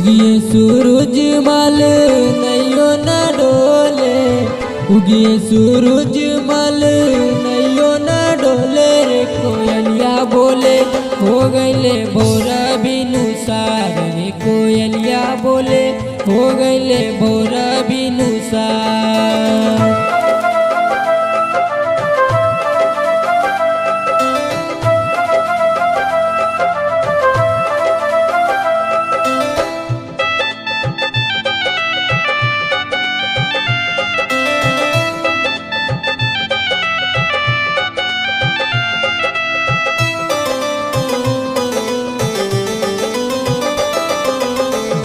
उगिए सूरज मल नैयो न डोले, उगिए सूरज मल नैयो न डोले रे कोयलिया बोले हो गईले भोरा बिनु सार रे कोयलिया बोले हो गईले भोरा बिनु सार।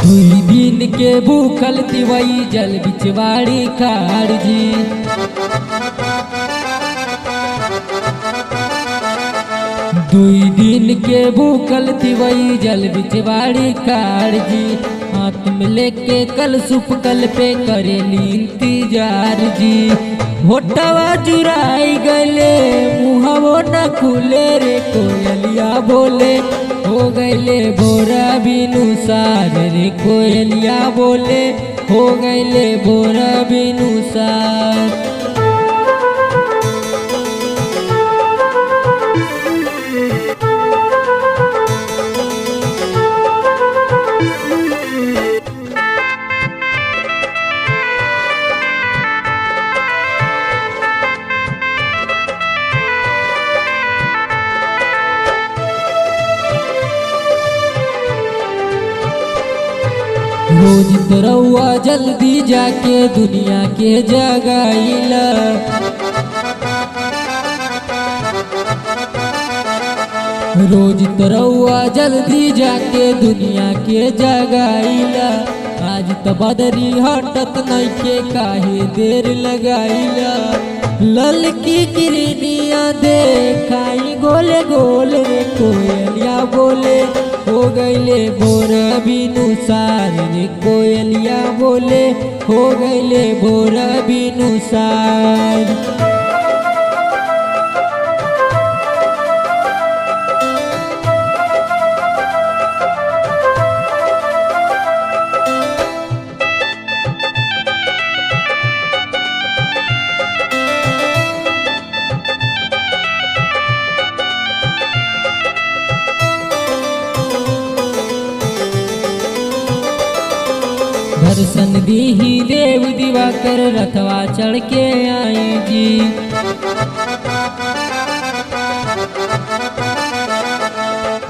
दुई दिन के भूखल तिवई जल बिचवाड़ी खाड़ जी, दुई दिन के भूखल तिवई जल बिचवाड़ी खाड़ जी। हाथ में लेके कल सुप कल पे करेली इंतजार जी। होटवा जुराई गले मुहवो न खुले रे कोयलिया बोले हो गईले भोरा बिनु सार रे कोयलिया बोले हो गईले भोरा बिनु सार। रोज तरौआ जल्दी जाके दुनिया के जगाइला, रोज तरौआ जल्दी जाके दुनिया के जगाइला। आज त बदरी हटत नहीं के काहे देर लगाइला। ललकी किरनिया देखाई गोले गोले रे कोयलिया बोले हो गईले भोरा बिनु सार रे कोयलिया बोले हो गईले भोरा बिनु सार। दर्शन दीही देव दिवाकर रथवा चढ़ के आई जी।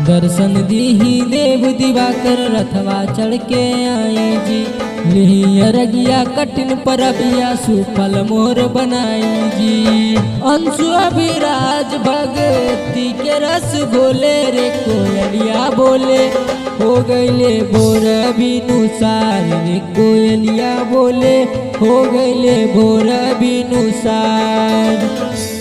दर्शन दीही देव दिवाकर रथवा चढ़ के आई जी। लिही अरगिया कठिन परबिया सुफल मोर बनाई जी। अंशु अभिराज भगती के रस बोले रे कोयलिया बोले हो गईले भोरा बिनु सार रे कोयलिया बोले हो गईले भोरा बिनु सार।